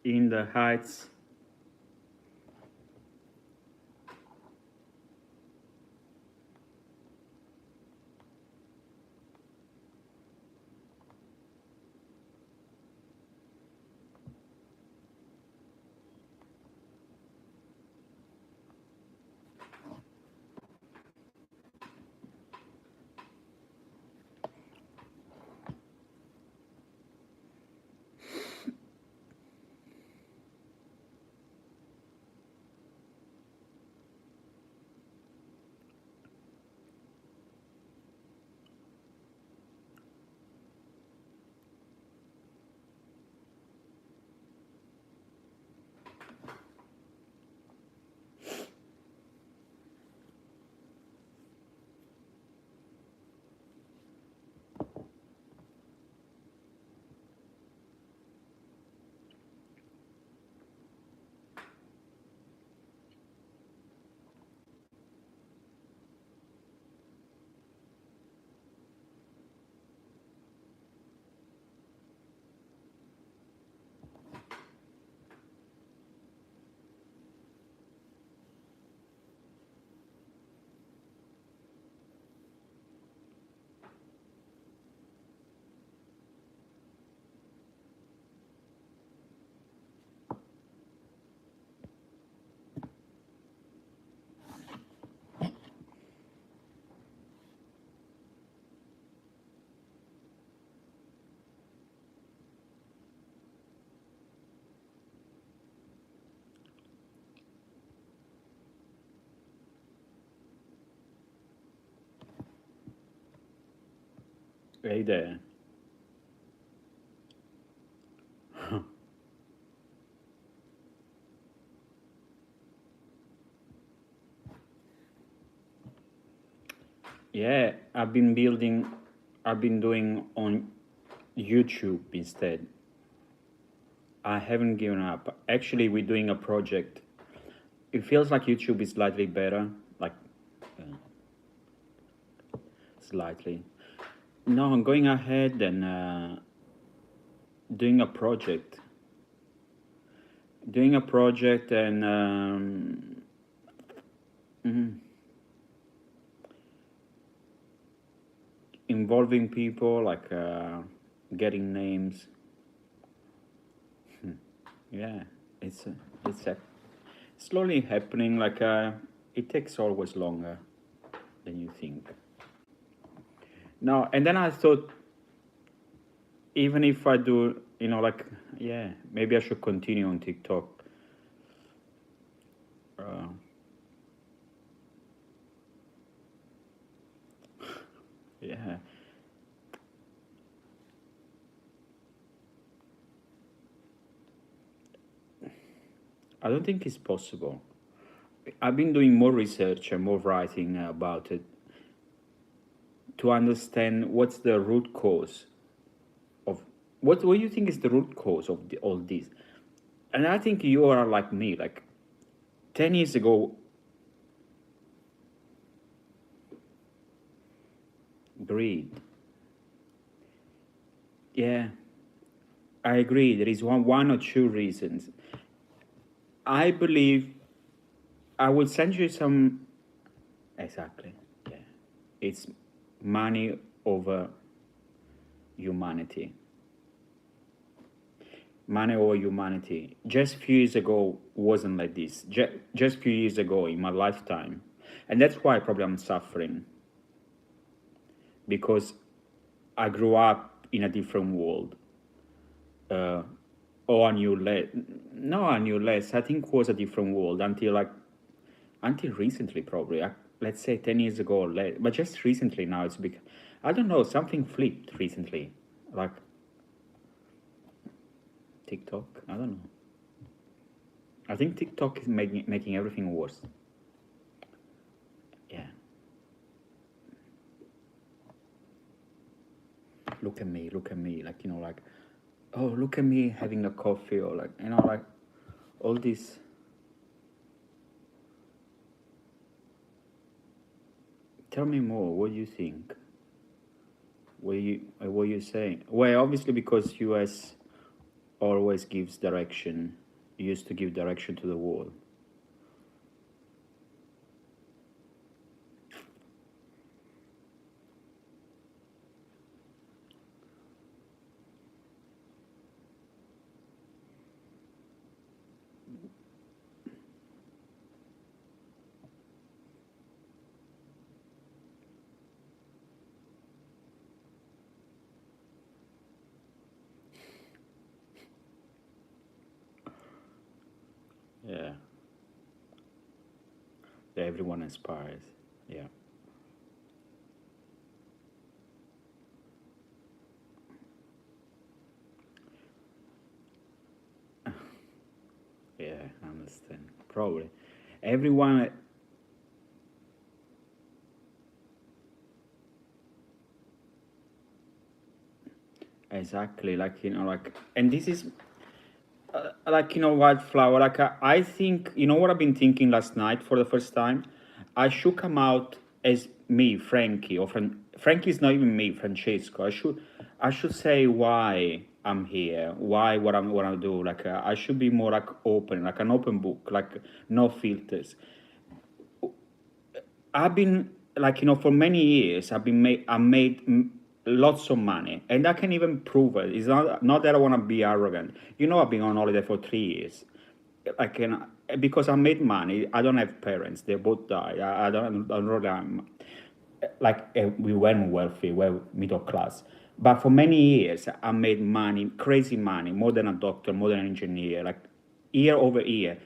in the Heights. Hey there. Yeah, I've been doing on YouTube instead. I haven't given up. Actually, we're doing a project. It feels like YouTube is slightly better, like uh, slightly. No, I'm going ahead and doing a project. Doing a project and mhm, involving people, like getting names. Yeah, it's it's slowly happening. Like it takes always longer than you think. No, and then I thought, even if I do, like, yeah, maybe I should continue on TikTok. Uh, yeah, I don't think it's possible. I've been doing more research and more writing about it to understand what's the root cause of what do you think is the root cause of all this. And I think you are like me. Like 10 years ago, greed. Yeah, I agree. There is one or two reasons. I believe I will send you some. Exactly. Yeah. It's money over humanity. Money over humanity. Just a few years ago wasn't like this. Just a few years ago in my lifetime. And that's why probably I'm suffering. Because I grew up in a different world. Uh, or I knew less. No, I knew less. I think it was a different world until recently, probably. Let's say 10 years ago or less. But just recently now, it's because, I don't know, something flipped recently. Like TikTok. I don't know. I think TikTok is making everything worse. Yeah. Look at me. Like, like, oh, look at me having a coffee, or like, like all this. Tell me more. What do you think? What you saying? Well, obviously because US. always gives direction, used to give direction to the world. Yeah, that everyone inspires. Yeah, yeah, I understand. Probably everyone. Exactly, like like, and this is like wildflower. Like I think what I've been thinking last night for the first time. I should come out as me, Frankie, or Frankie is not even me, Francesco. I should say why I'm here, why what I do. Like I should be more like open, like an open book, like no filters. I've been like for many years I made lots of money, and I can even prove it. It's not that I want to be arrogant. I've been on holiday for 3 years. I can because I made money. I don't have parents; they both died. I don't really. Like we weren't wealthy, we're middle class. But for many years, I made money, crazy money, more than a doctor, more than an engineer, like year over year.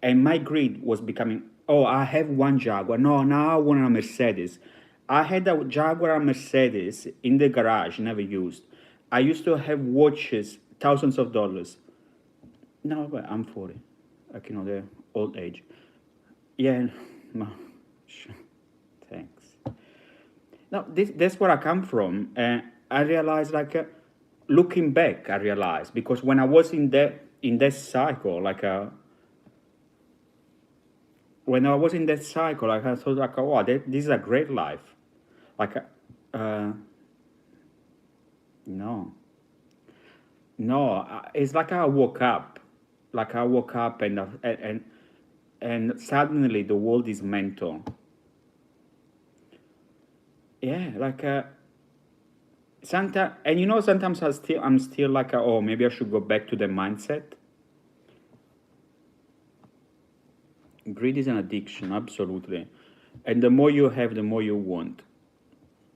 And my greed was becoming, oh, I have one Jaguar. No, now I want a Mercedes. I had a Jaguar and Mercedes in the garage, never used. I used to have watches, thousands of dollars. No, but I'm 40, like, the old age. Yeah, no, thanks. Now, that's where I come from. I realized, like, looking back, I realized because when I was in that cycle, like, when I was in that cycle, like, I thought, like, oh, this is a great life. Like, no, no, it's like like I woke up and suddenly the world is mental. Yeah, like, sometimes, and sometimes I'm still like, oh, maybe I should go back to the mindset. Greed is an addiction, absolutely. And the more you have, the more you want.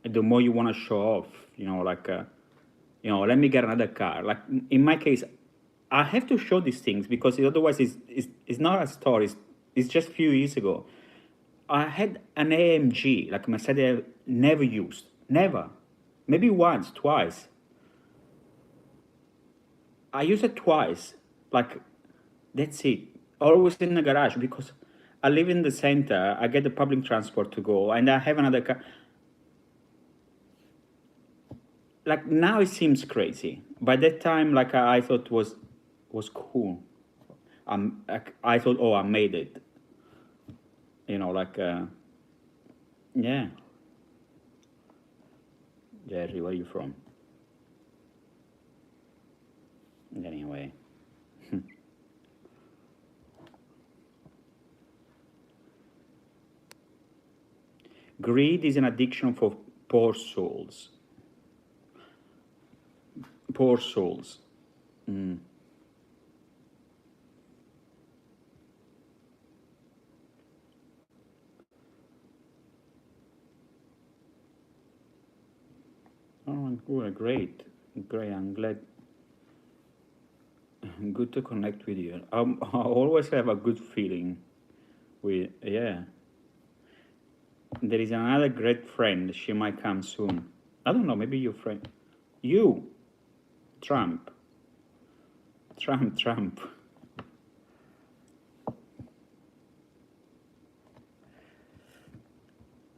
And the more you want to show off, like, let me get another car. Like, in my case, I have to show these things because otherwise it's not a story. It's just a few years ago. I had an AMG, like Mercedes, never used. Never. Maybe once, twice. I used it twice. Like, that's it. Always in the garage because I live in the center. I get the public transport to go, and I have another car. Like now, it seems crazy. By that time, like I thought was cool. I thought, oh, I made it. Like, yeah, Jerry, where are you from? Anyway, greed is an addiction for poor souls. Poor souls. Oh, good, great, great. I'm glad. Good to connect with you. I always have a good feeling with, yeah. There is another great friend. She might come soon. I don't know. Maybe your friend. You, Trump. Trump.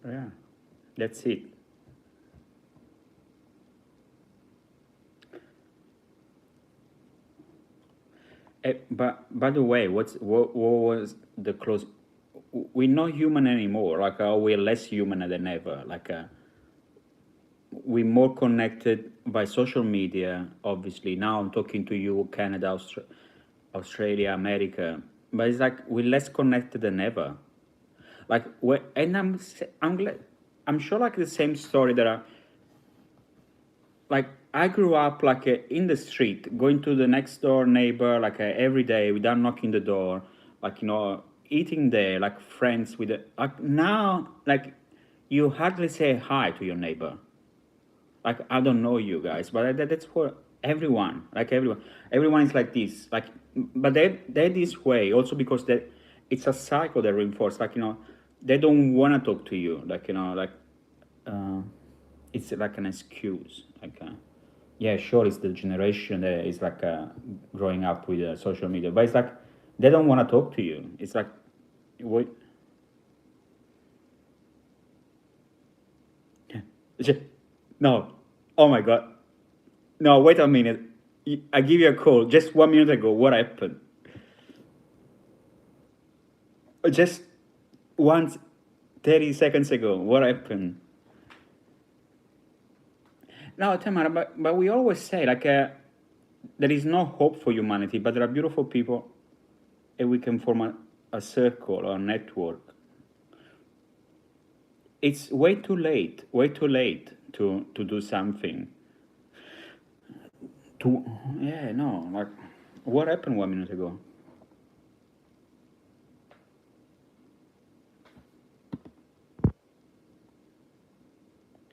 Yeah, that's it. But by the way, what was the close? We're not human anymore. Like, we're less human than ever. Like, we're more connected by social media. Obviously, now I'm talking to you, Canada, Australia, America, but it's like we're less connected than ever. Like, and I'm glad, I'm sure like the same story that like I grew up like in the street, going to the next door neighbor like every day without knocking the door, like eating there like friends with it. Like now, like you hardly say hi to your neighbor. Like I don't know you guys, but that's for everyone. Like everyone is like this. Like, but they're this way also because it's a cycle that reinforces. Like they don't want to talk to you. Like uh, it's like an excuse. Like yeah, sure, it's the generation that is like growing up with social media, but it's like they don't want to talk to you. It's like what? No, oh my god. No, wait a minute. I give you a call just 1 minute ago. What happened? Just once, 30 seconds ago. What happened? No, Tamara, but we always say, like, there is no hope for humanity, but there are beautiful people, and we can form a circle or a network. It's way too late to do something. To, yeah, no, like, what happened 1 minute ago?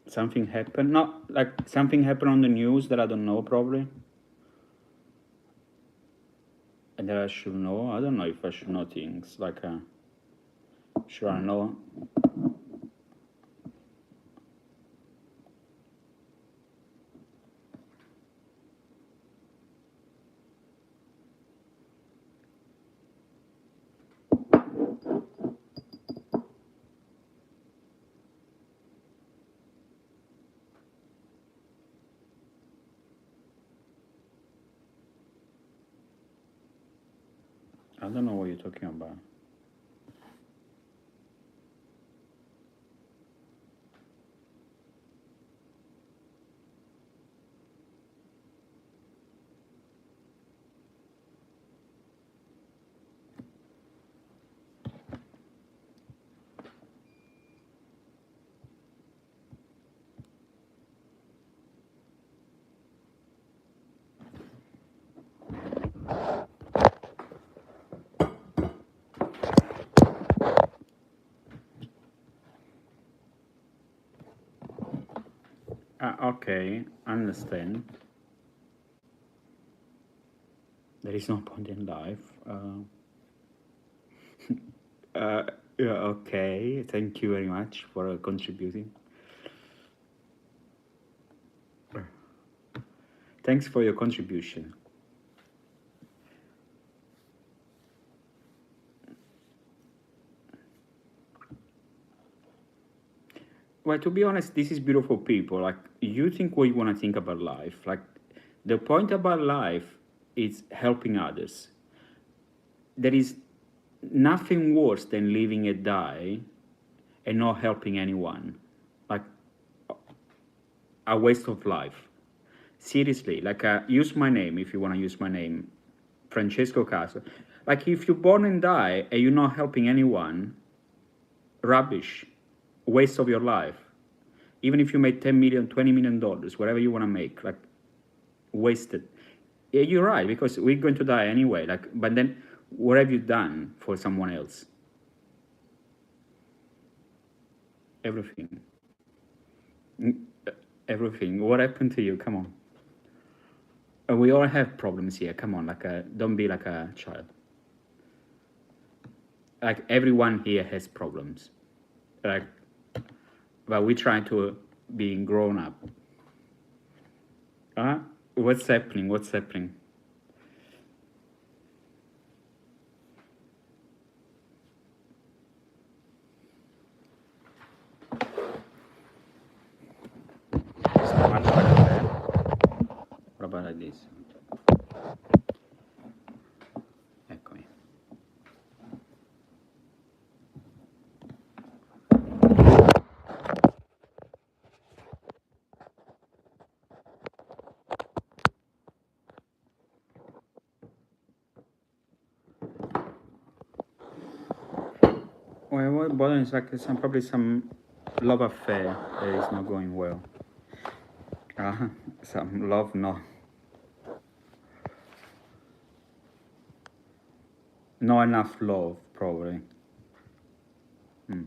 Something happened? No, like something happened on the news that I don't know probably, and that I should know. I don't know if I should know things like. Should I know? I don't know what you're talking about. Okay, I understand. There is no point in life. Yeah, okay, thank you very much for contributing. Thanks for your contribution. Well, to be honest, this is beautiful people. Like, you think what you want to think about life. Like, the point about life is helping others. There is nothing worse than living and die and not helping anyone. Like, a waste of life. Seriously, like, use my name if you want to use my name, Francesco Caso. Like, if you're born and die and you're not helping anyone, rubbish, waste of your life. Even if you made 10 million, $20 million, whatever you want to make, like, wasted. Yeah, you're right, because we're going to die anyway. Like, but then what have you done for someone else? Everything. Everything. What happened to you? Come on. We all have problems here. Come on, like, don't be like a child. Like, everyone here has problems. Like, but we try to be grown up. What's happening? What's happening? Sto male da caffè? What about like this? Eccomi. Well, what bothering is like some probably some love affair that is not going well. Uh, some love, not enough love, probably. Mm.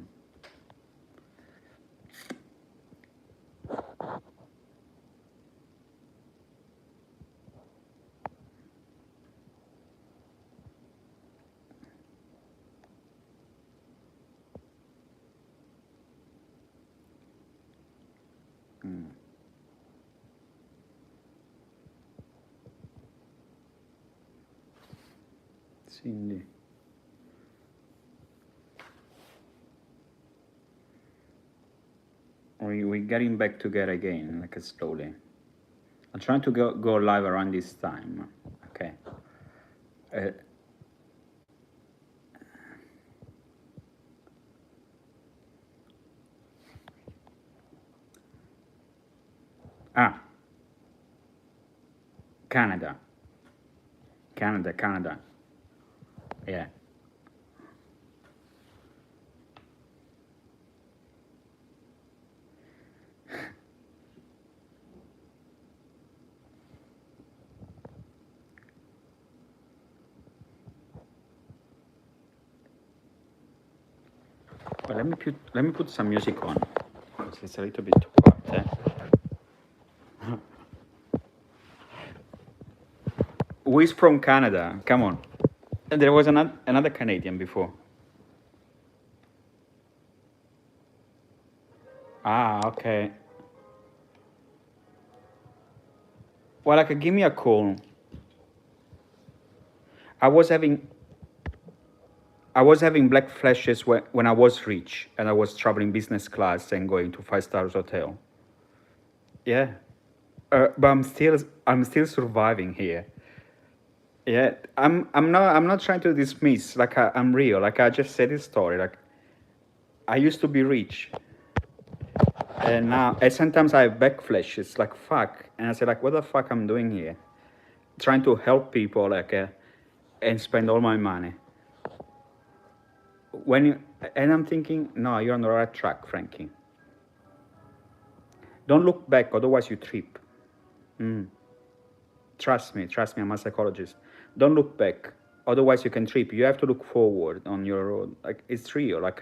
Mm. Cindy. We're getting back together again, like slowly. I'm trying to go live around this time. Okay. Uh, ah, Canada. Canada. Yeah. Well, let me put some music on. It's a little bit too quiet. Who is from Canada? Come on. And there was another Canadian before. Ah, okay. Well, like, give me a call. I was having I was having black flashes when I was rich and I was traveling business class and going to 5 stars hotel. Yeah, but I'm still surviving here. Yeah, I'm not trying to dismiss. Like, I'm real. Like, I just said this story. Like, I used to be rich, and now and sometimes I have back flashes. Like, fuck, and I say, like, what the fuck I'm doing here? Trying to help people, like, and spend all my money. When you, and I'm thinking, no, you're on the right track, Frankie. Don't look back, otherwise you trip. Mm. Trust me, I'm a psychologist. Don't look back, otherwise you can trip. You have to look forward on your road. Like, it's real. Like,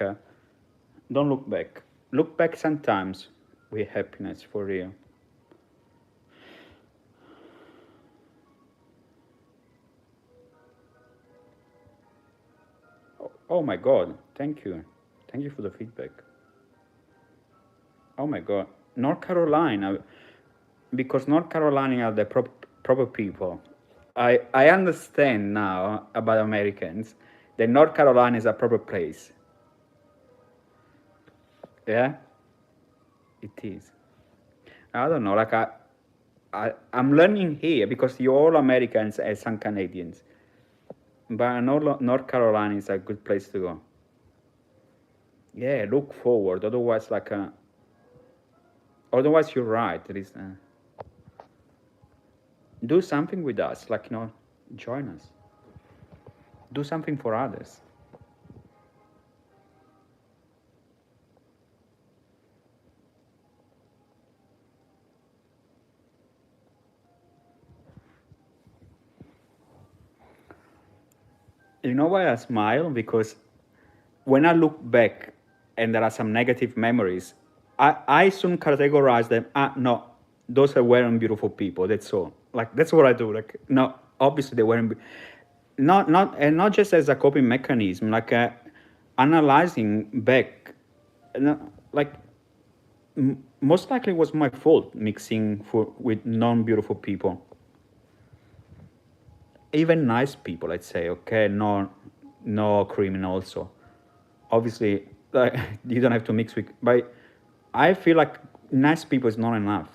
don't look back. Look back sometimes with happiness, for real. Oh my God, thank you for the feedback. Oh my God, North Carolina, because North Carolina are the proper people. I understand now about Americans that North Carolina is a proper place. Yeah, it is. I don't know. Like, I'm learning here because you're all Americans and some Canadians, but I know North Carolina is a good place to go. Yeah, look forward. Otherwise, like, otherwise you're right. There is do something with us. Like, join us. Do something for others. You know why I smile? Because when I look back and there are some negative memories, I soon categorize them. Ah, no, those weren't beautiful people. That's all. Like, that's what I do. Like, no, obviously they weren't. Not just as a coping mechanism. Like, analyzing back, like, most likely it was my fault mixing with non-beautiful people, even nice people. Let's say, okay, no criminals. So obviously, like, you don't have to mix with. But I feel like nice people is not enough.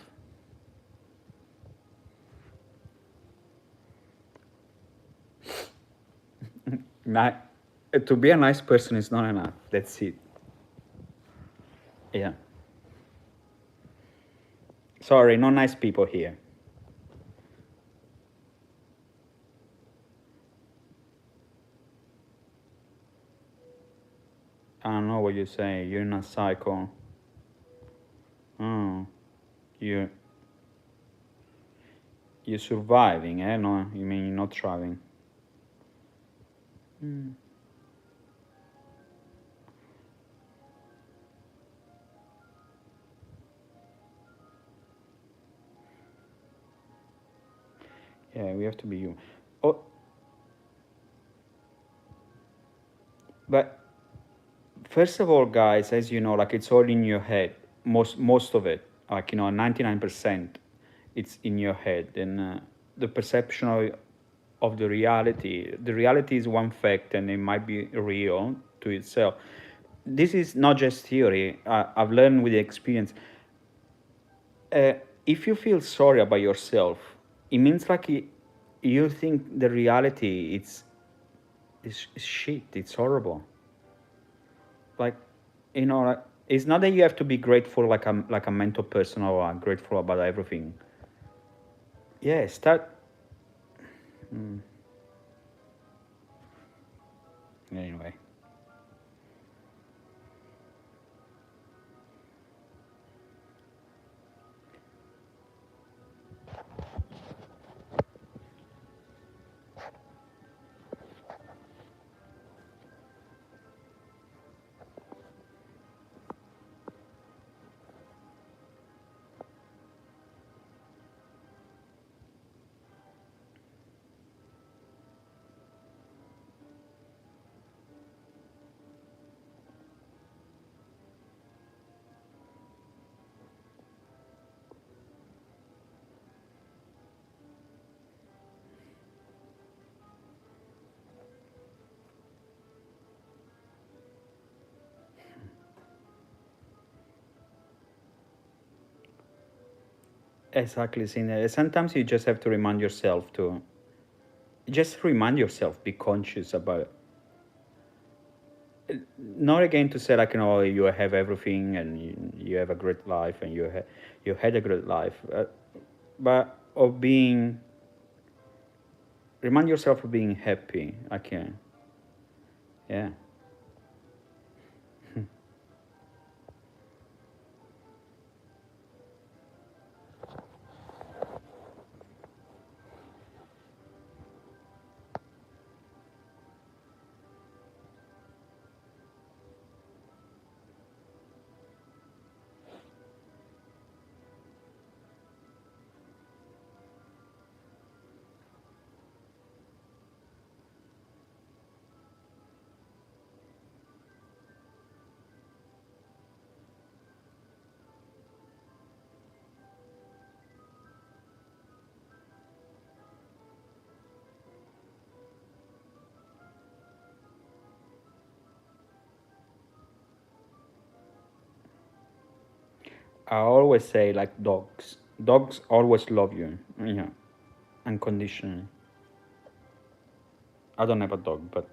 Ni- to be a nice person is not enough. That's it. Yeah. Sorry, no nice people here. I don't know what you say. You're in a cycle. Oh, you you're surviving, eh? No, you mean you're not thriving. Mm. Yeah, we have to be you. Oh, but first of all, guys, as you know, like it's all in your head. Most of it, like 99%, it's in your head, and the perception of the reality. The reality is one fact, and it might be real to itself. This is not just theory. I've learned with the experience. Uh, if you feel sorry about yourself, it means like you think the reality is shit. It's horrible. Like, like, it's not that you have to be grateful like a mental person or grateful about everything. Yeah, start. Mm, anyway. Exactly, Cine. Sometimes you just have to remind yourself to just remind yourself, be conscious about it. Not again to say like you have everything and you have a great life and you had a great life, but of being remind yourself of being happy. Okay, yeah. I always say like dogs. Dogs always love you, unconditionally. I don't have a dog, but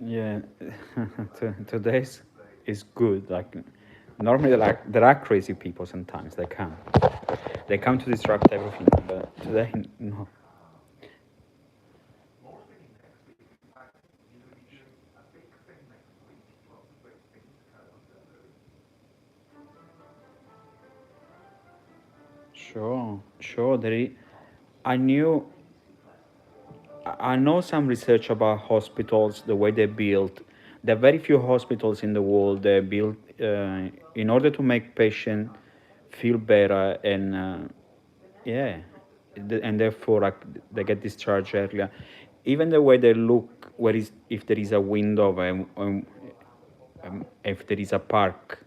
Yeah, today's is good. Like normally, like there are crazy people sometimes. They come to disrupt everything. But today, no. Sure, sure. I knew. I know some research about hospitals, the way they're built. There are very few hospitals in the world they're built in order to make patient feel better and yeah, and therefore like, they get discharged earlier. Even the way they look, where is if there is a window, if there is a park,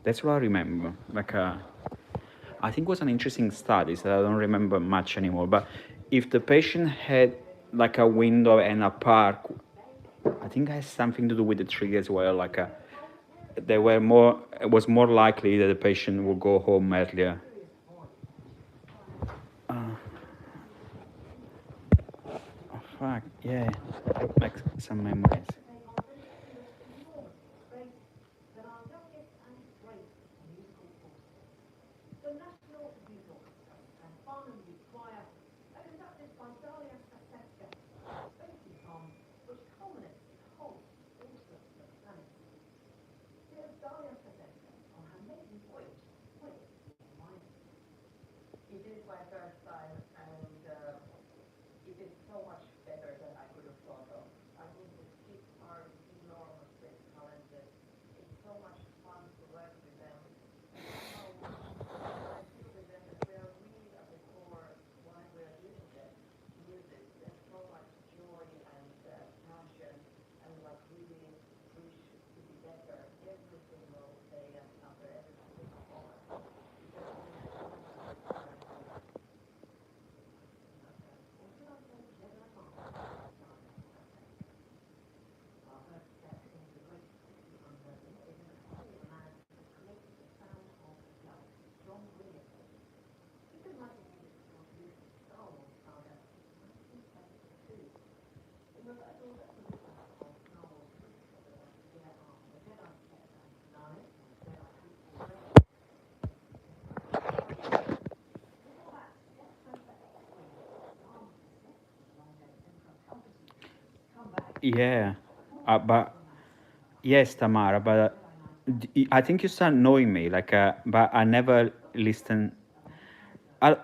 that's what I remember. Like I think it was an interesting study that I don't remember much anymore. But if the patient had like a window and a park, I think it has something to do with the tree as well. Like they were more, it was more likely that the patient would go home earlier. Oh fuck, yeah, that makes some memories. Yeah, but yes, Tamara, but I think you start knowing me, like, but I never listen. I,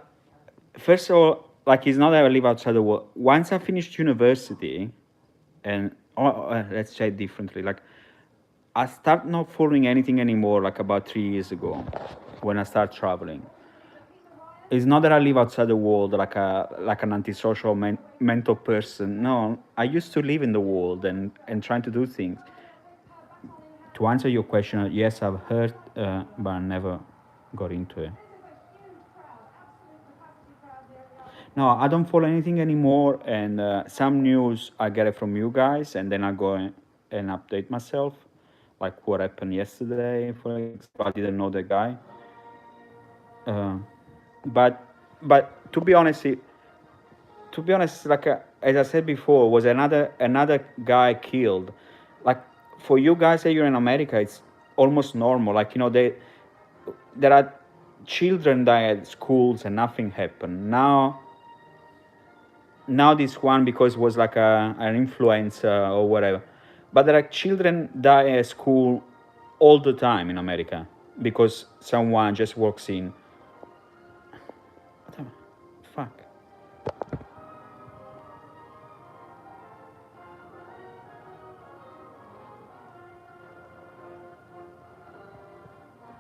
first of all, like, it's not that I live outside the world. Once I finished university, and let's say it differently, like, I start not following anything anymore, like about 3 years ago, when I start traveling. It's not that I live outside the world like an antisocial mental person. No, I used to live in the world and trying to do things. To answer your question, yes, I've heard, but I never got into it. No, I don't follow anything anymore, and some news I get it from you guys, and then I go and update myself, like what happened yesterday, for example. I didn't know the guy, uh, but to be honest, like as I said before, was another guy killed. Like for you guys that you're in America, it's almost normal. Like there are children die at schools and nothing happened. Now this one because it was like an influencer or whatever. But there are children die at school all the time in America because someone just walks in. What the fuck?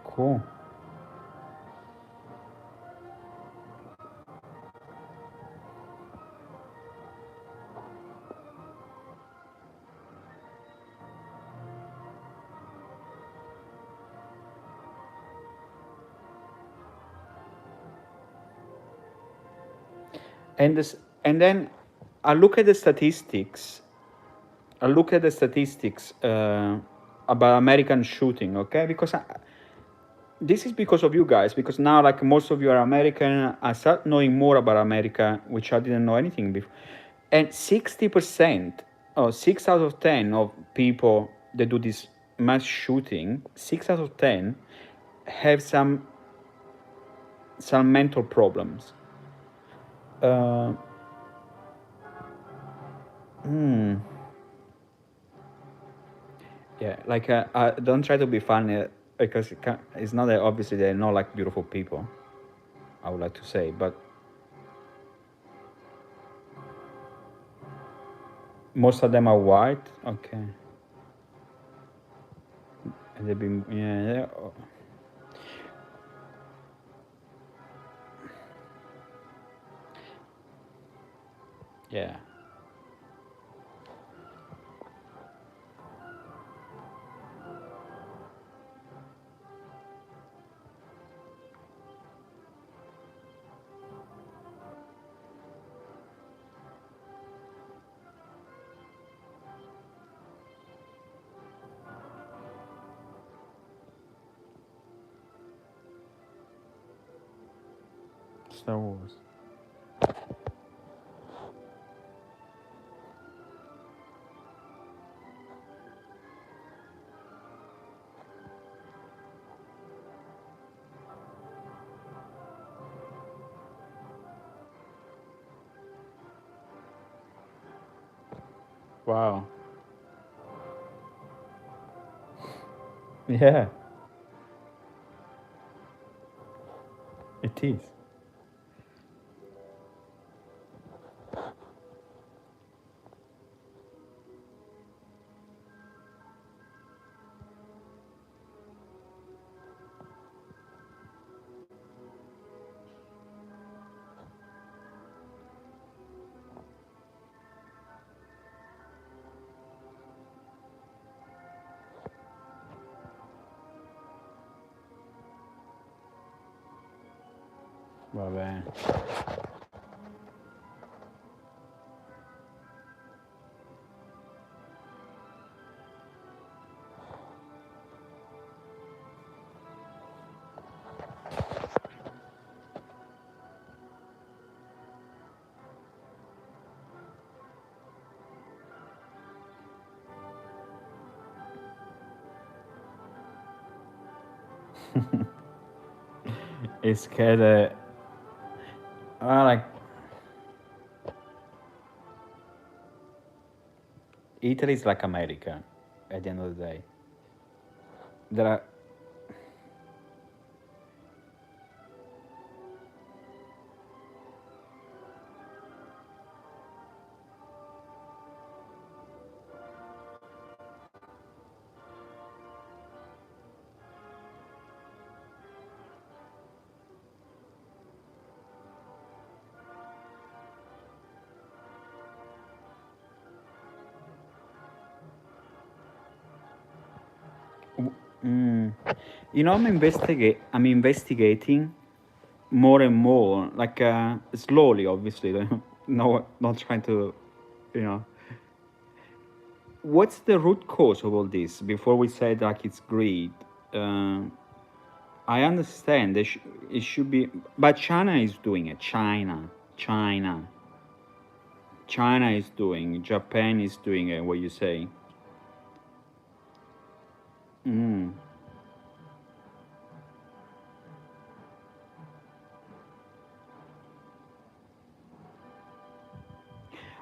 Cool. And this, and then I look at the statistics. I look at the statistics about American shooting. Okay, because this is because of you guys. Because now, like most of you are American, I start knowing more about America, which I didn't know anything before. And 60%. oh, 6 out of 10 of people that do this mass shooting, 6 out of 10 have some mental problems. Uh, hmm. Yeah, like I don't try to be funny because it's not that obviously they're not like beautiful people. I would like to say, but most of them are white. Okay, and they've been yeah. Star Wars. Wow. Yeah, it is. Vabbè. It's kind of like Italy is like America at the end of the day. There are mm, I'm investigating more and more, like slowly, obviously. No, not trying to, you know. What's the root cause of all this? Before we said like it's greed. Uh, I understand it should be, but China is doing it. China, China is doing. Japan is doing it. What you say? Mm.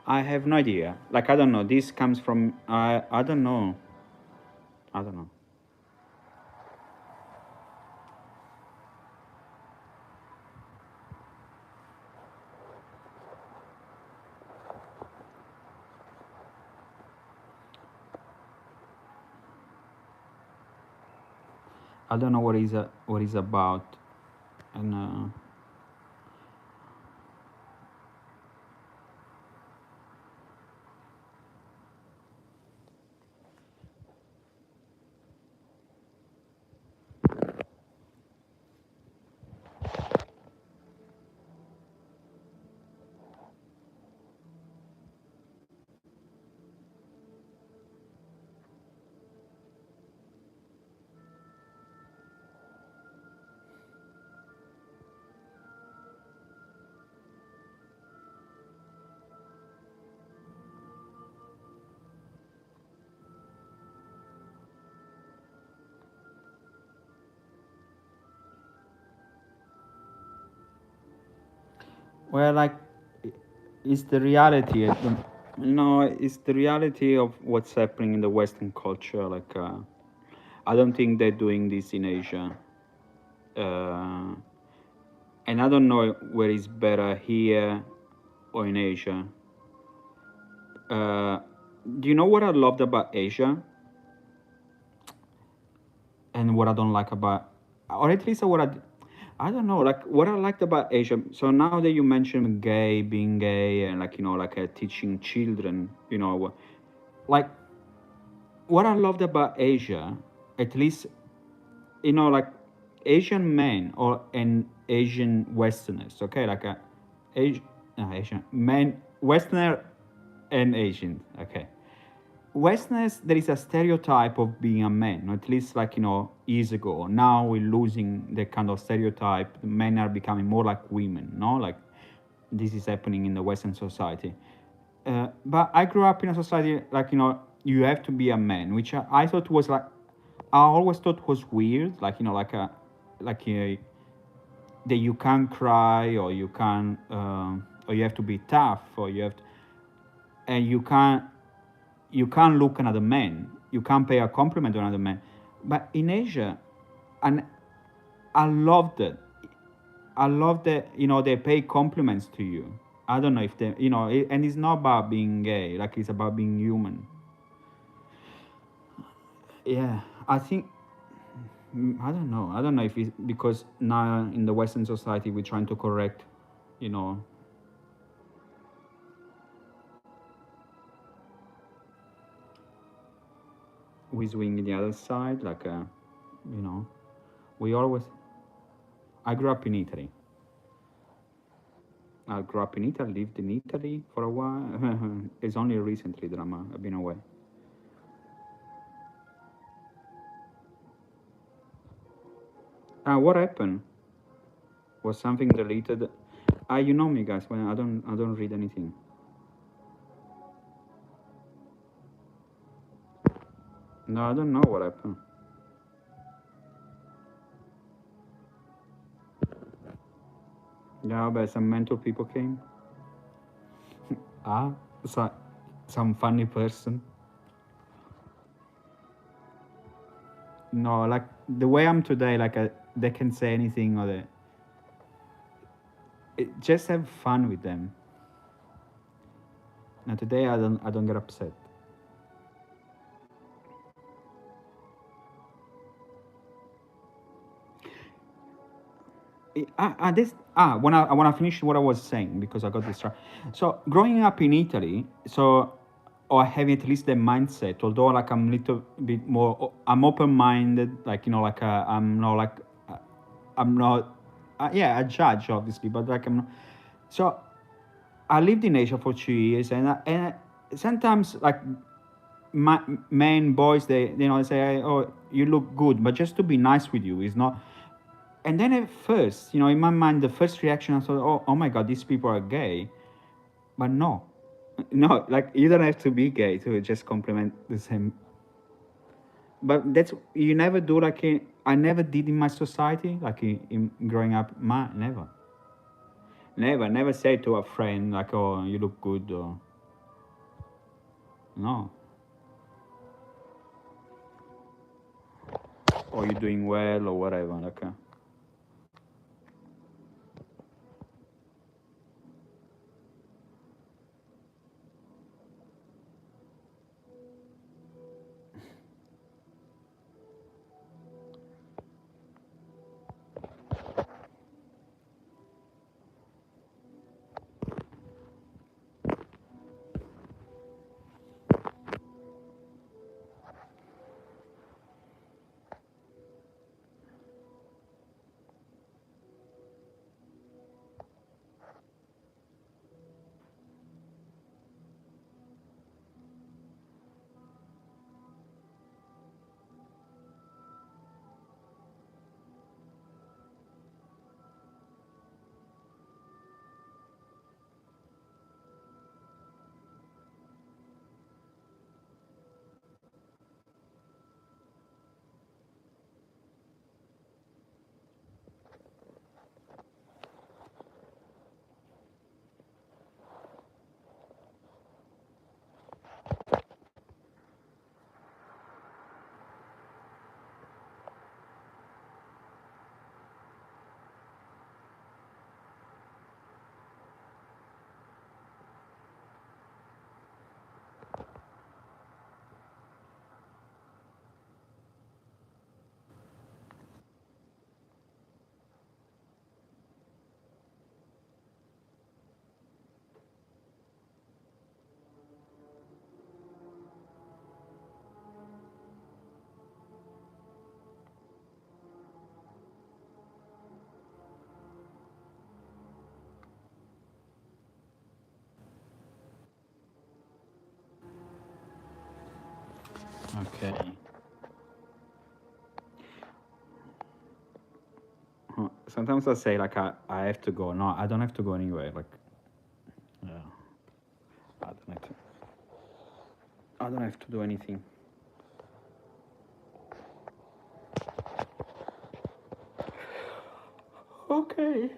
I have no idea. Like I don't know. This comes from I don't know. I don't know. I don't know what is about. And Well, like, it's the reality. It's the reality of what's happening in the Western culture. Like, I don't think they're doing this in Asia, uh, and I don't know where it's better here or in Asia. Uh, do you know what I loved about Asia and what I don't like about, or at least I don't know, like what I liked about Asia. So now that you mentioned gay, being gay, and like like teaching children, like what I loved about Asia, at least like Asian men or and Asian Westerners, okay, like Asian, no, Asian men, Westerner and Asian, okay. Westerners, there is a stereotype of being a man, or at least like years ago. Now we're losing the kind of stereotype. Men are becoming more like women, no? Like this is happening in the Western society. But I grew up in a society like you have to be a man, which I thought was like I always thought was weird, like like a like that you can't cry or you can't or you have to be tough or you have to, and you can't look another man. You can't pay a compliment to another man. But in Asia, and I loved it. I love that they pay compliments to you. I don't know if they and it's not about being gay. Like it's about being human. Yeah, I think I don't know. I don't know if it's because now in the Western society we're trying to correct, you know, who's winning the other side. Like, you know, we always. I grew up in Italy. I grew up in Italy, lived in Italy for a while. It's only recently that I've been away. What happened? Was something deleted? You know me, guys. When I don't read anything. No, I don't know what happened. Yeah, but some mental people came. Ah, so, some funny person. No, like the way I'm today, like they can say anything or just have fun with them. Now today I don't get upset. When I finish what I was saying because I got distracted. So growing up in Italy, or having at least the mindset, although like I'm a little bit more, I'm open-minded, like like uh, I'm not, yeah, a judge obviously, but like I'm not. So I lived in Asia for 2 years, and sometimes like my men, boys, they say, oh, you look good, but just to be nice with you is not. And then at first, in my mind, the first reaction I thought, oh my God, these people are gay. But no, no, like you don't have to be gay to just compliment the same. But that's you never do I never did in my society, like in growing up. Never, never say to a friend like, oh, you look good, or no, or you're doing well, or whatever. Like, Okay. Sometimes I say like I have to go. No, I don't have to go anywhere. Like, yeah, I don't have to. I don't have to do anything. Okay.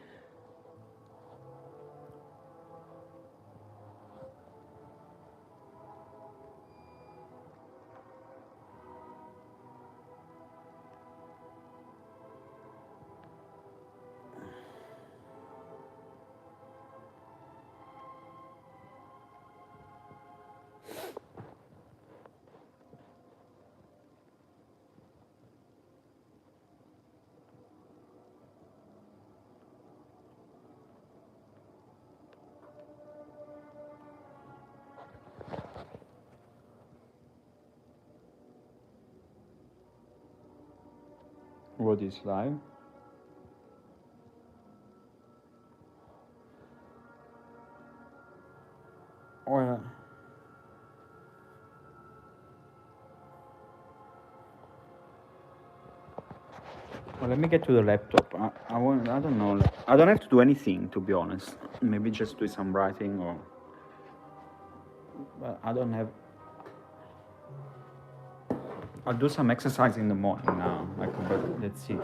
What is live? Well, well, let me get to the laptop. I want. I don't know. I don't have to do anything, to be honest. Maybe just do some writing or. But I don't have. I'll do some exercise in the morning now. Like, but that's it.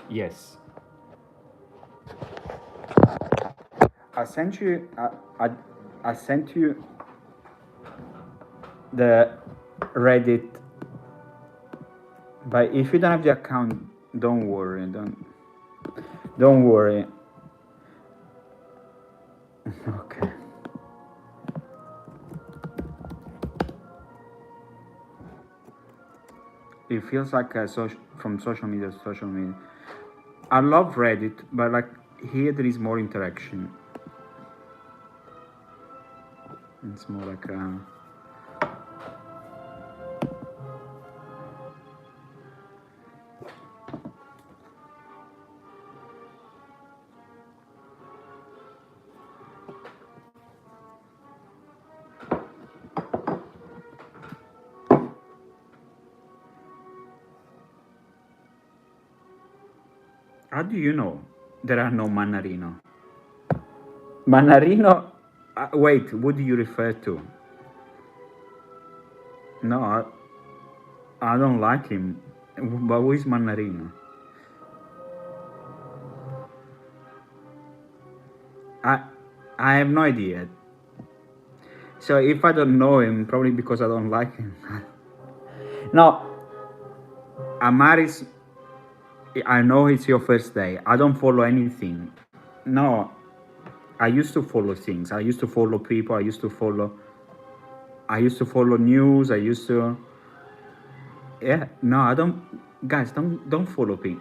Yes. I sent you. I sent you the Reddit. But if you don't have the account, don't worry. Don't worry. Okay. It feels like from social media to social media. I love Reddit, but like here there is more interaction. It's more like how do you know there are no Mannarino? Mannarino? Wait, what do you refer to? No, I don't like him. But who is Mannarino? I have no idea. So if I don't know him, probably because I don't like him. No, Amaris, I know it's your first day. I don't follow anything. No, I used to follow things. I used to follow people. I used to follow news. I used to. Yeah, no, I don't. Guys, don't follow me.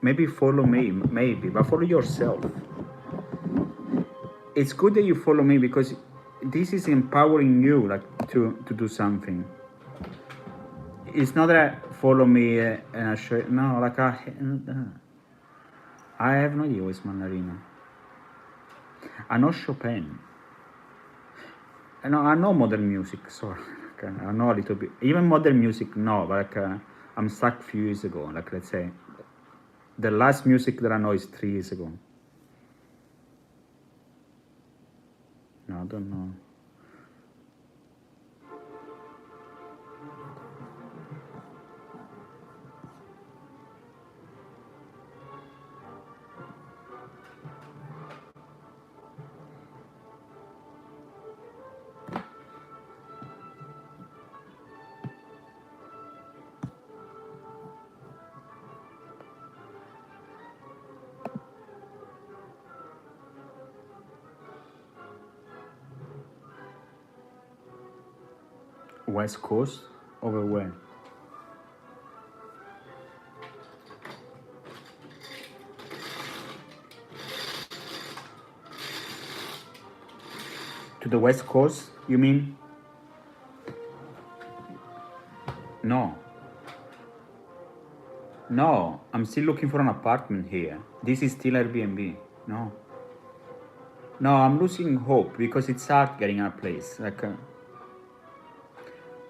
Maybe follow me, maybe, but follow yourself. It's good that you follow me because this is empowering you, like to do something. It's not that I follow me and I show. No, like I have no idea what's Mandarino. I know Chopin. I know modern music. Sorry, okay. I know a little bit. Even modern music, no. But like I'm stuck a few years ago. Like let's say, the last music that I know is 3 years ago. No, I don't know. West Coast over where? To the West Coast, you mean? No. No, I'm still looking for an apartment here. This is still Airbnb. No. No, I'm losing hope because it's hard getting a place. Like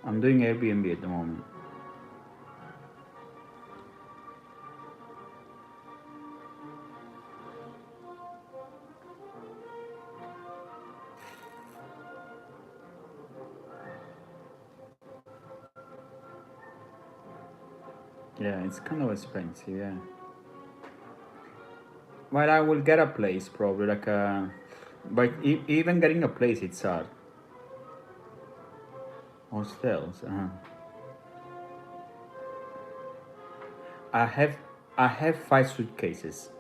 I'm doing Airbnb at the moment. Yeah, it's kind of expensive. Yeah. Well, I will get a place probably. But even getting a place, it's hard. Hostels. I have I have 5 suitcases.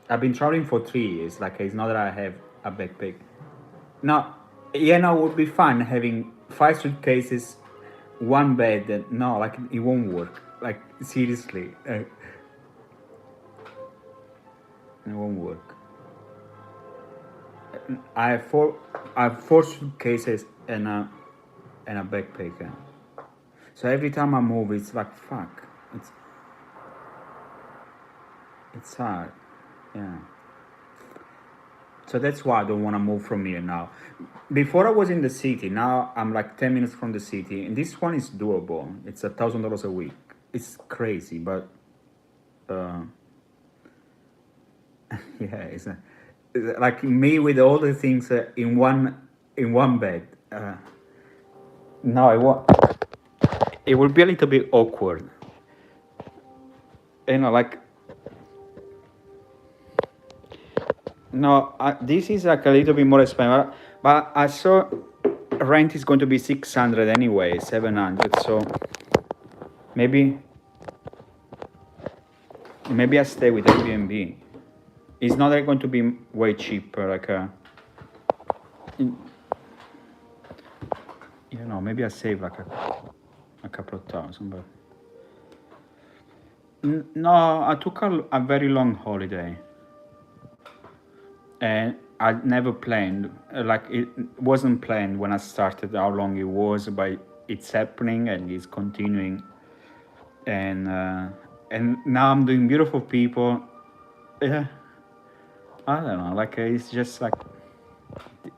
I've been traveling for 3 years. Like it's not that I have a backpack. No, yeah, no, it would be fun having 5 suitcases, one bed. No, like it won't work. Like seriously, it won't work. I have four. I have 4 suitcases and a backpack. So every time I move, it's like fuck. It's hard. Yeah. So that's why I don't want to move from here now. Before I was in the city. Now I'm like 10 minutes from the city, and this one is doable. It's $1,000 a week. It's crazy, but uh, yeah, it's like me with all the things in one bed. No, it would be a little bit awkward. Like no, this is like a little bit more expensive, but I saw rent is going to be 600 anyway, 700. So maybe maybe I stay with Airbnb. It's not like going to be way cheaper. In- maybe I save like a couple of thousand. But no, I took a very long holiday, and I never planned. Like it wasn't planned when I started how long it was, but it's happening and it's continuing. And now I'm doing beautiful people. Yeah, I don't know. Like it's just like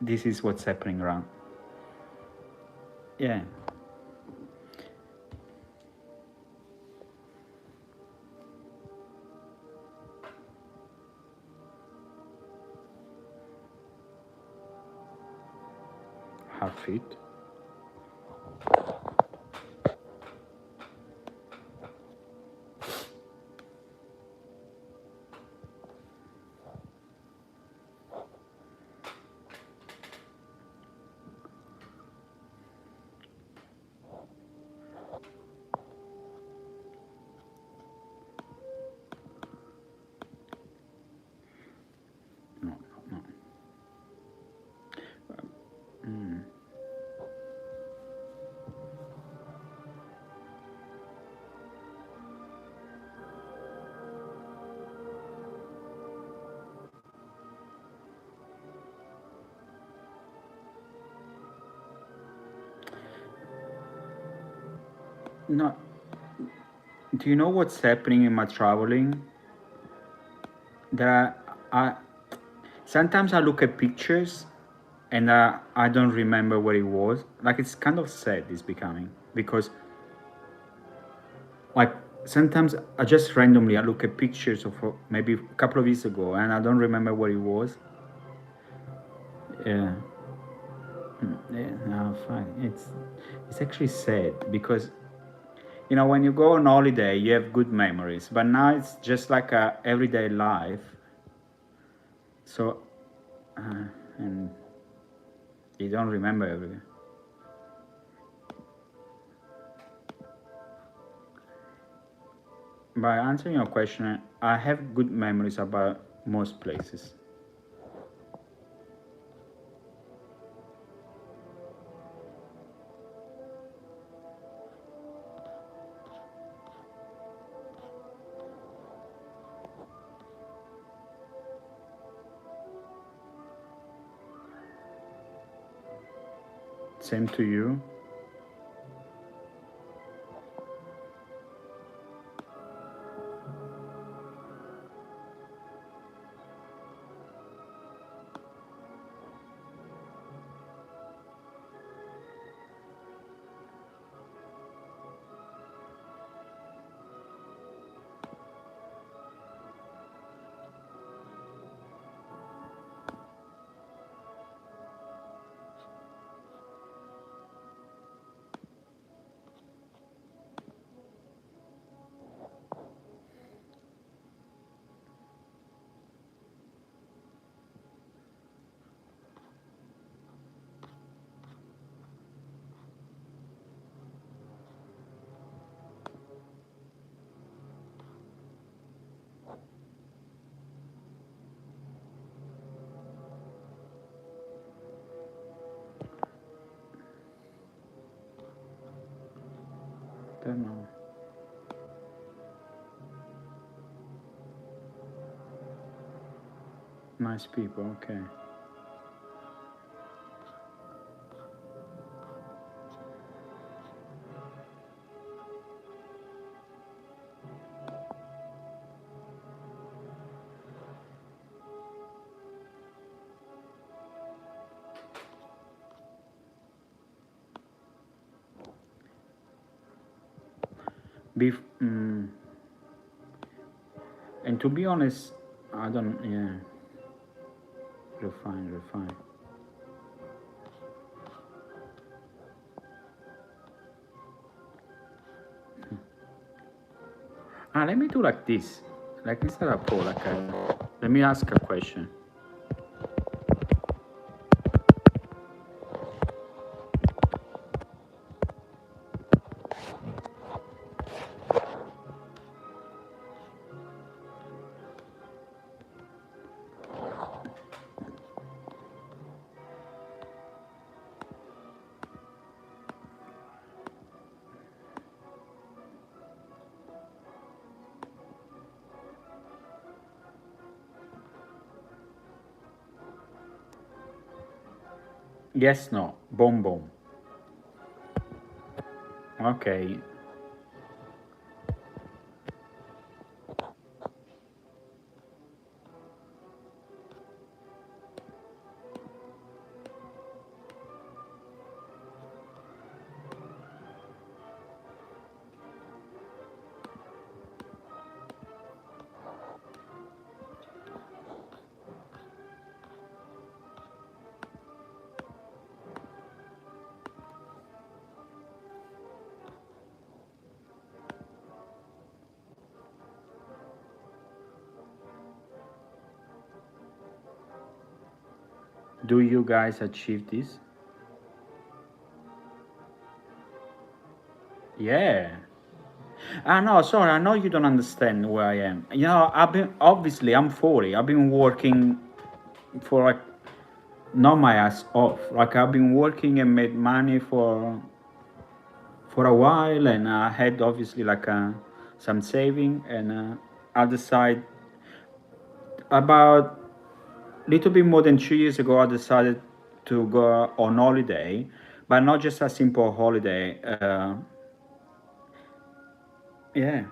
this is what's happening around. Yeah, half feet. No, no, no. No. Do you know what's happening in my traveling? There are, sometimes I look at pictures and I don't remember what it was. Like it's kind of sad. It's becoming because like sometimes I just randomly I look at pictures of maybe a couple of years ago and I don't remember what it was. Yeah, yeah, no, fine. It's actually sad because when you go on holiday you have good memories, but now it's just like a everyday life. So and you don't remember everything. By answering your question, I have good memories about most places. Same to you. Nice people, okay. Bef and to be honest, I don't, yeah, refine, refine. Let me do like this. Like instead of poll, like let me ask a question. Yes, no, boom, boom. Okay. Do you guys achieve this? Yeah. No, sorry, I know you don't understand where I am. You know, obviously, I'm 40. I've been working for like, not my ass off. Like, I've been working and made money for a while, and I had obviously like some saving, and I decided about little bit more than 2 years ago, I decided to go on holiday, but not just a simple holiday. Yeah,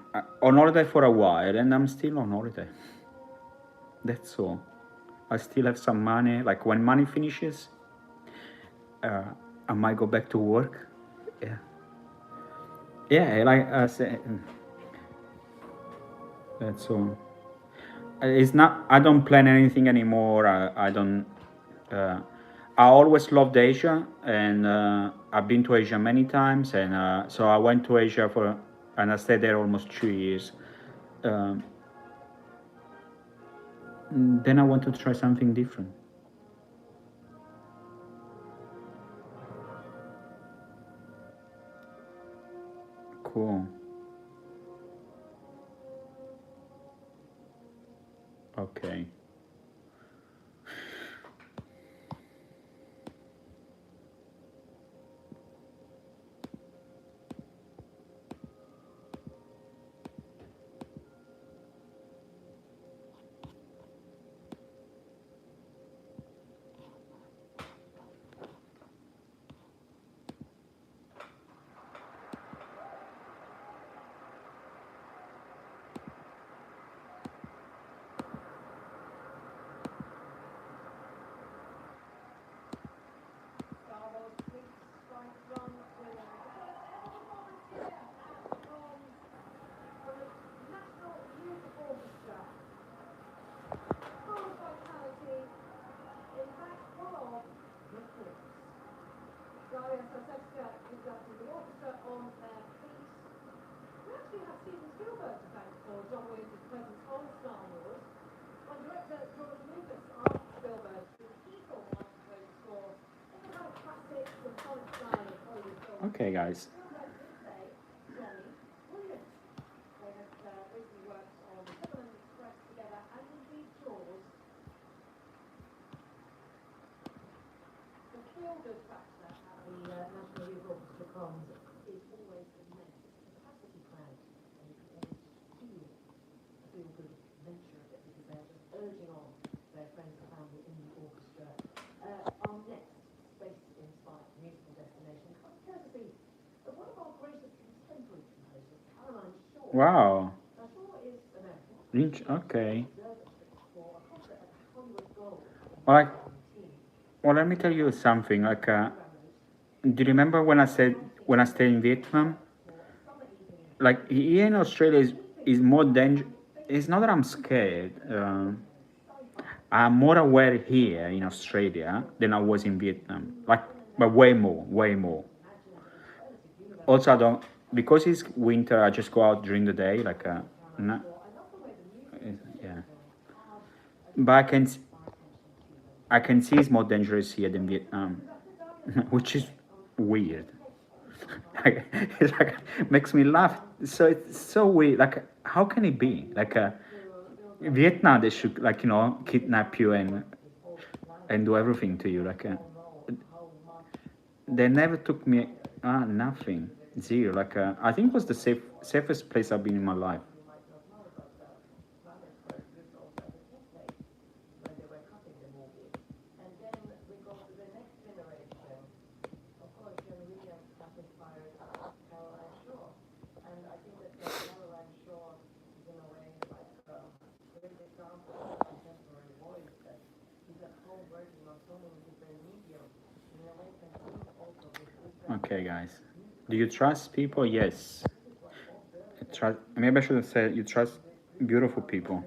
on holiday for a while, and I'm still on holiday. That's all. I still have some money. Like when money finishes, uh, I might go back to work. Yeah, yeah. Like I said, that's all. It's not. I don't plan anything anymore. I don't. Uh, I always loved Asia, and I've been to Asia many times, and so I went to Asia and I stayed there almost 2 years. Um, then I want to try something different. Cool. Okay. Okay, guys. Wow. Okay. Well, well, let me tell you something. Do you remember when I said when I stayed in Vietnam? Like here in Australia is more danger. It's not that I'm scared. I'm more aware here in Australia than I was in Vietnam. Like, but way more, way more. Also, I don't because it's winter. I just go out during the day. No, yeah. But I can see it's more dangerous here than Vietnam, which is weird. Like, it's like makes me laugh. So it's so weird. Like, how can it be? Vietnam, they should kidnap you and do everything to you. They never took me. Nothing, zero. I think it was the safest place I've been in my life. Okay, guys. Do you trust people? Yes. Trust. Maybe I should have said you trust beautiful people.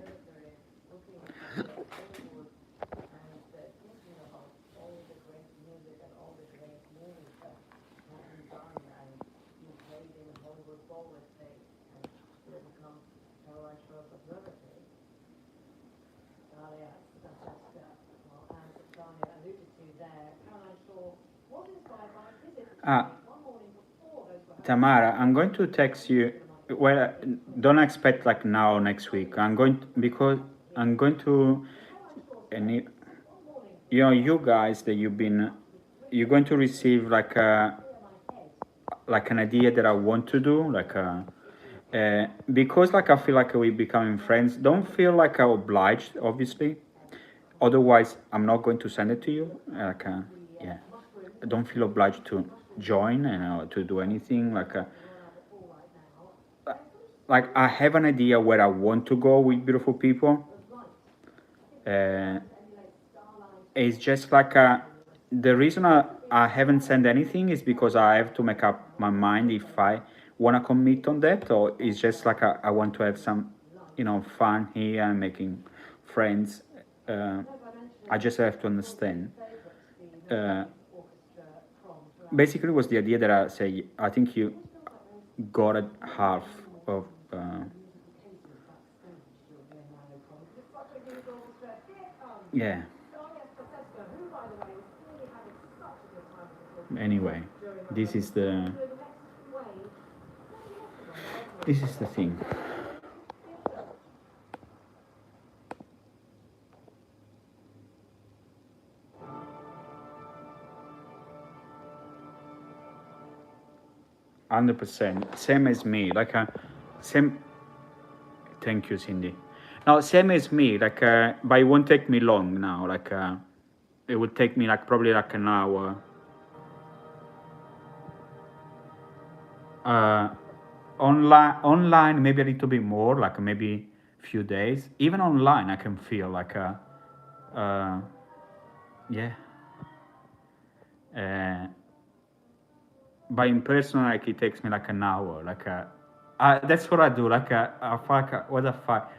Ah, Tamara, I'm going to text you. Well, don't expect like now or next week. Because I'm going to, and you guys that you're going to receive like an idea that I want to do, because I feel like we becoming friends. Don't feel like I'm obliged, obviously. Otherwise, I'm not going to send it to you. Yeah, I don't feel obliged to join and to do anything. Like I have an idea where I want to go with beautiful people. Uh, it's just the reason I haven't sent anything is because I have to make up my mind if I want to commit on that, or it's just I want to have some, fun here and making friends. Uh, I just have to understand. Uh, Basically, was the idea that I say I think you got it half of. Yeah. Anyway, this is the this is the thing. 100%. Same as me. Same. Thank you, Cindy. Now, same as me. But it won't take me long now. It would take me probably an hour. Uh, online maybe a little bit more. Maybe few days. Even online, I can feel yeah. Uh, but in person, it takes me an hour. That's what I do. Fuck, what the fuck.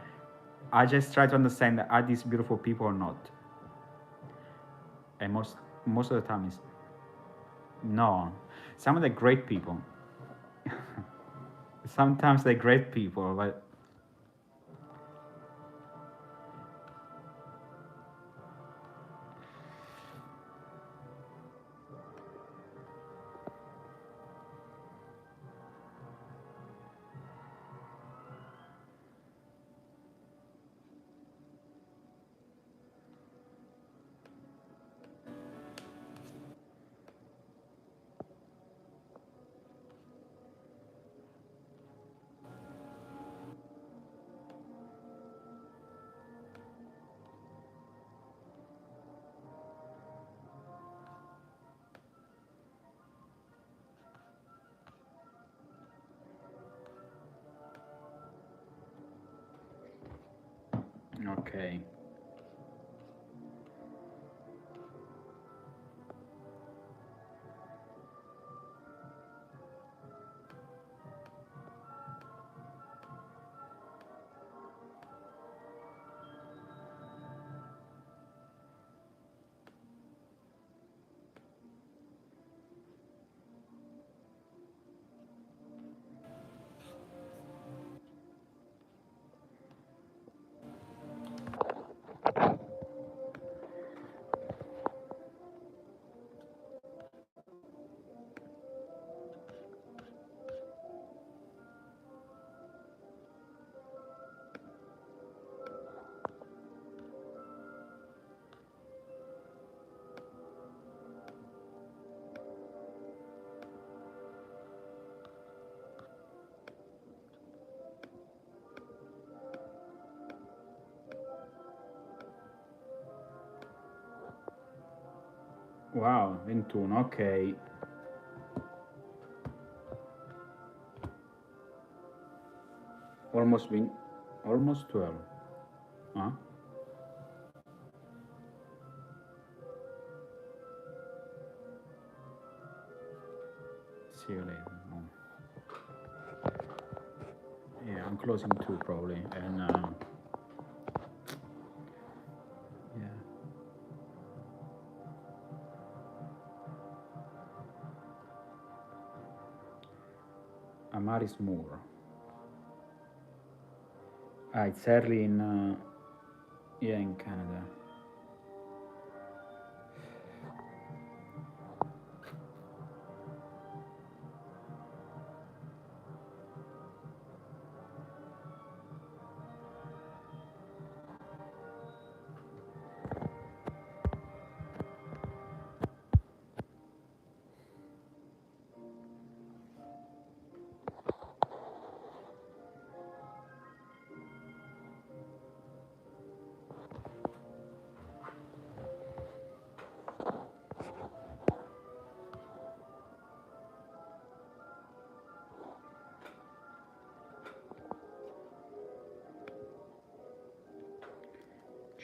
I just try to understand are these beautiful people or not. And most of the time is no. Some of the great people. Sometimes they're great people, but Okay. Wow, 21, ok. Almost 20, almost 12. Huh? See you later. No. Yeah, I'm closing too probably, and yeah, Amaris Moore. Ah, it's early in yeah, in Canada.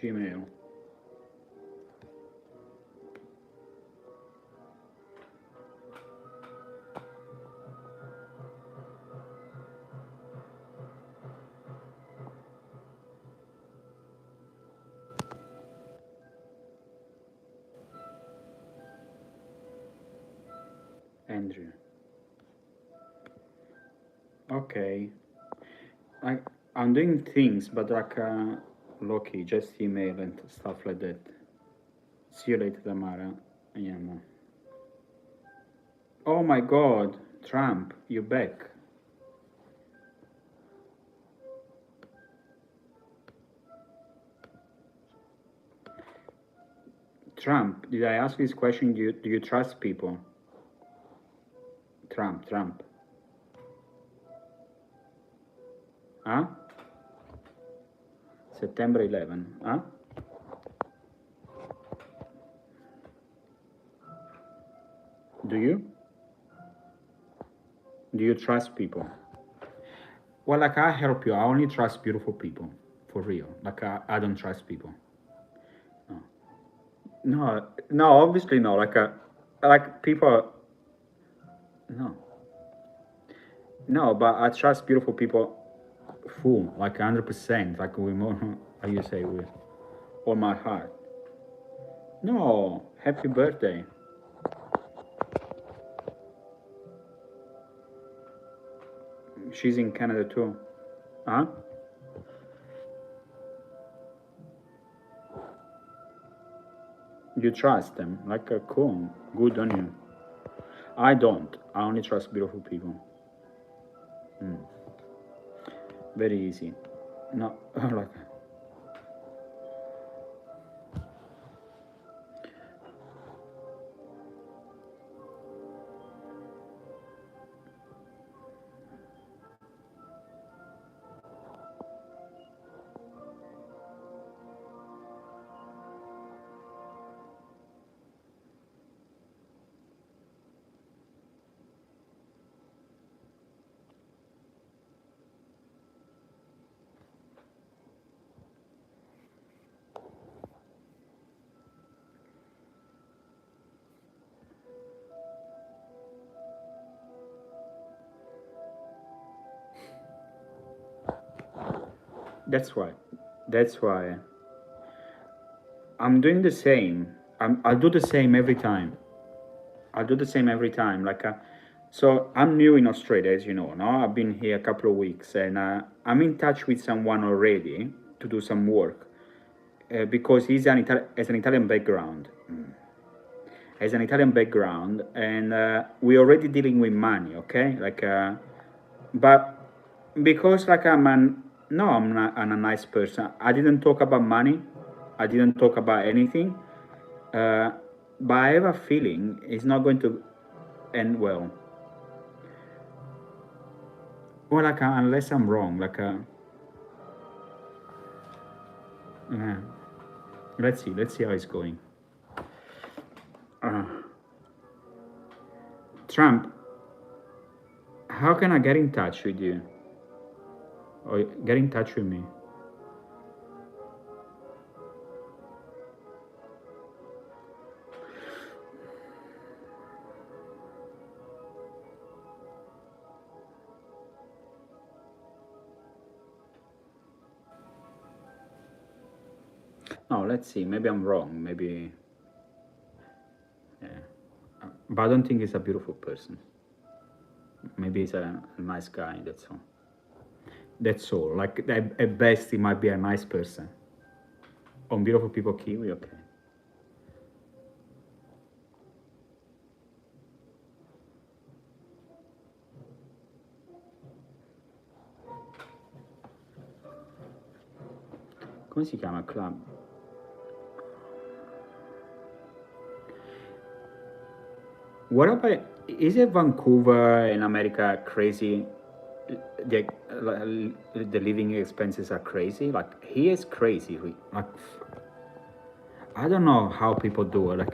Gmail. Andrew. Okay. I I'm doing things, but like Loki, just email and stuff like that. See you later, Tamara. Yeah. No. Oh my God, Trump, you back? Trump, did I ask this question? Do you trust people? Trump. Huh? September 11. Huh? Do you? Do you trust people? Well, like I help you. I only trust beautiful people, for real. Like I don't trust people. No, no, obviously no. Like people. No, no, but I trust beautiful people full, like 100%. Like with more, how you say, with all my heart. No, happy birthday. She's in Canada too. Huh? You trust them? Like cool, good on you. I don't. I only trust beautiful people. Very easy. No, like That's why. That's why I'm doing the same. I'll do the same every time. I'll do the same every time. So I'm new in Australia, as you know. Now I've been here a couple of weeks, and I'm in touch with someone already to do some work because he's has an Italian background. Has an Italian background, and we're already dealing with money. Okay, but because I'm not I'm a nice person. I didn't talk about money. I didn't talk about anything. Uh, but I have a feeling it's not going to end well. Well, unless I'm wrong, uh, let's see how it's going. Uh, Trump, how can I get in touch with you? Or get in touch with me? No, let's see. Maybe I'm wrong. Maybe, yeah. But I don't think he's a beautiful person. Maybe he's a nice guy. That's all. That's all. At best, he might be a nice person. On beautiful people, Kiwi, okay. Come si chiama club? What about, is it Vancouver in America crazy? The, the living expenses are crazy. Like, he is crazy. I don't know how people do it.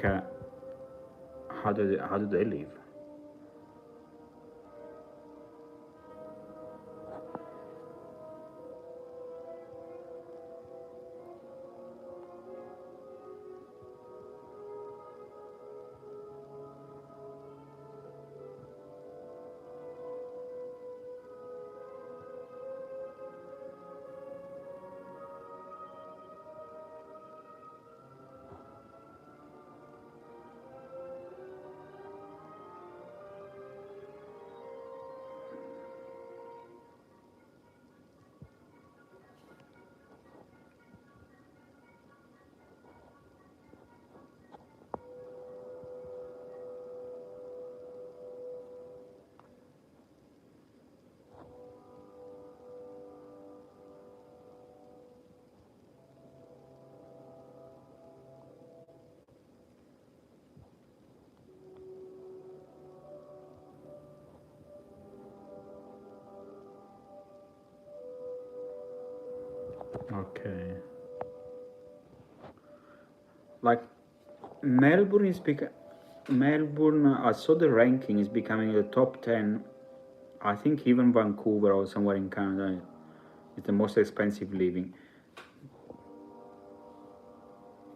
How do they live? Okay. Like, Melbourne is Melbourne, I saw the ranking is becoming the top 10. I think even Vancouver or somewhere in Canada is the most expensive living.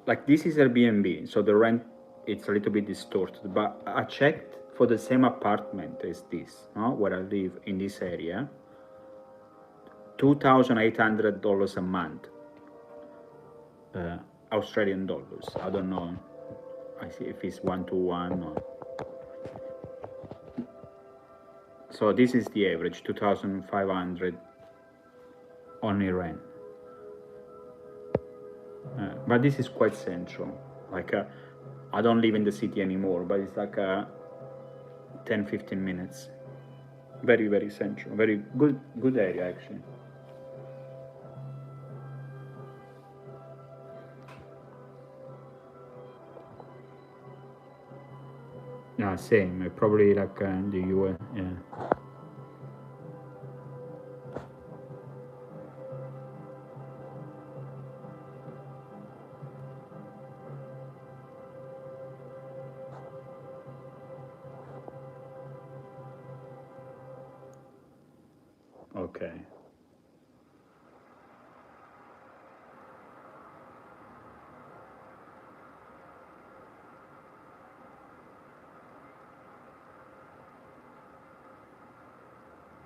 Like, this is Airbnb, so the rent it's a little bit distorted. But I checked for the same apartment as this, no, where I live in this area, $2,800 a month, uh, Australian dollars. I don't know. I see if it's 1 to 1 or. So this is the average, 2,500 only rent. But this is quite central. I don't live in the city anymore, but it's 10-15 minutes. Very, very central. Very good area, actually. Yeah, same. Probably in the US. Yeah. Okay.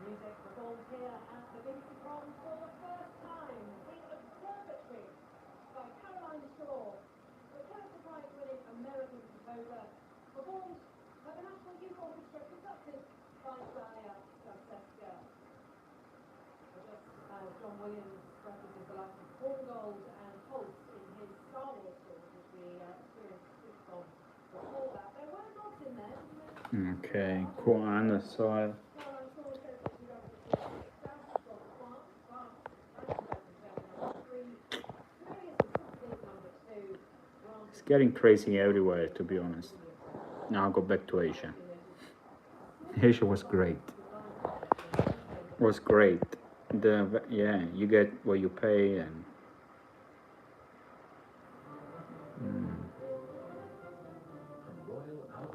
Music performed here at the BBC Proms for the first time. Okay, Kuan soil. It's getting crazy everywhere, to be honest. Now I'll go back to Asia. Asia was great. Was great. Yeah, you get what you pay and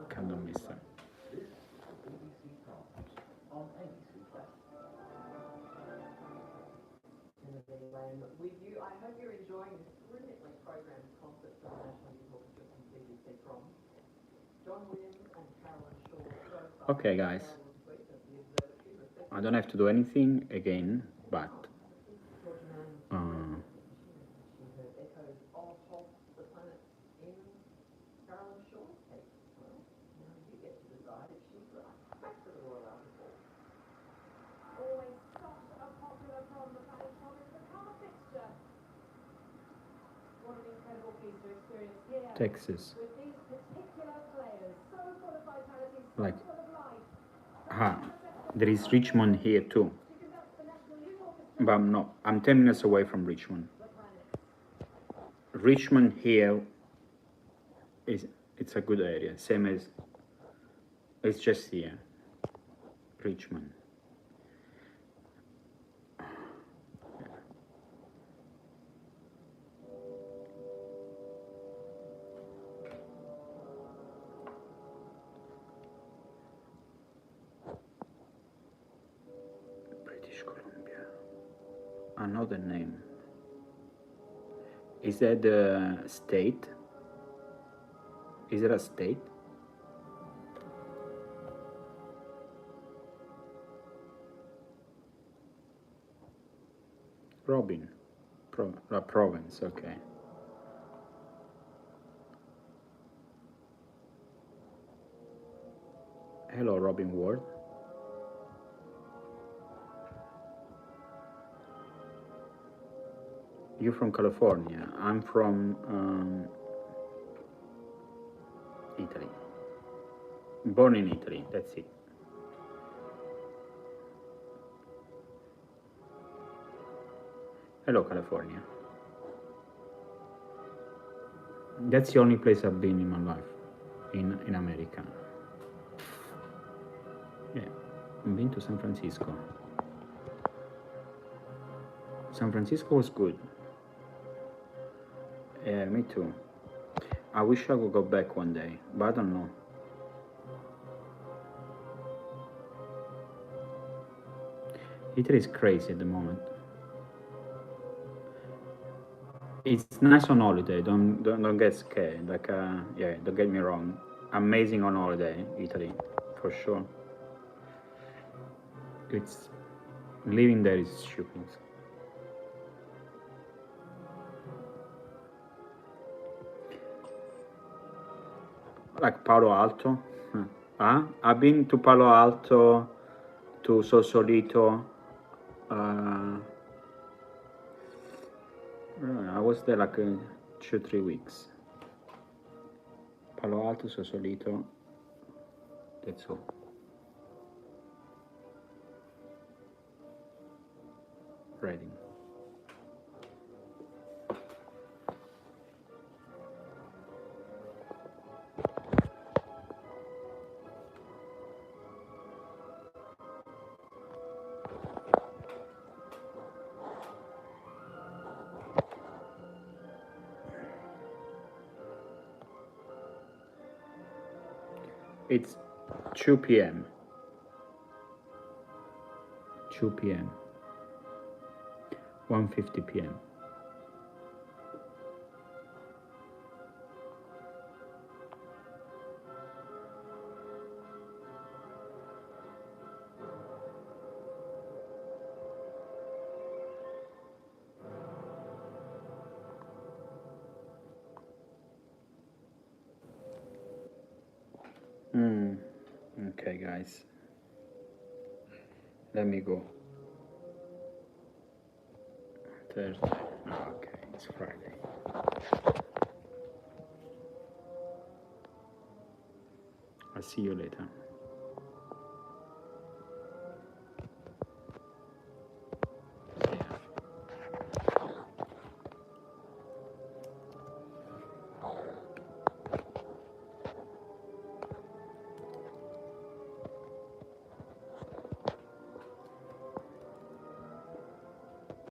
kind of miss them. With you, I hope you're enjoying this brilliantly programmed concert for the National Youth Orchestra from BBC from John Williams and Carolyn Shaw. Okay, guys. I don't have to do anything again, but Echoes of the planet in Carolyn Shaw's case. Well, now you get to decide if she's right. Back to the Royal Albert Hall. Always such a popular problem, the Fanny Tom is the car fixture. What an incredible piece to experience here. Texas. With these particular players, so full of vitality, so Like, full of life. there is Richmond here too. But I'm not. I'm 10 minutes away from Richmond. Richmond here it's a good area. Same as it's just here. Richmond. British Columbia. Another name. Is that the state? Is it a state? Robin. Province, okay. Hello, Robin Ward. You're from California. I'm from Italy. Born in Italy, that's it. Hello, California. That's the only place I've been in my life, in America. Yeah, I've been to San Francisco. San Francisco was good. Yeah, me too. I wish I would go back one day, but I don't know. Italy is crazy at the moment. It's nice on holiday. Don't get scared. Like yeah, don't get me wrong. Amazing on holiday, Italy, for sure. It's living there is stupid. Like Palo Alto. Huh? I've been to Palo Alto, to Sausalito. I was there like 2-3 weeks. Palo Alto, Sausalito. That's all. Reading. It's 2 p.m. 2 p.m. 1:50 p.m. Okay, guys. Let me go. Thursday. Oh, okay, it's Friday. I'll see you later. Yeah.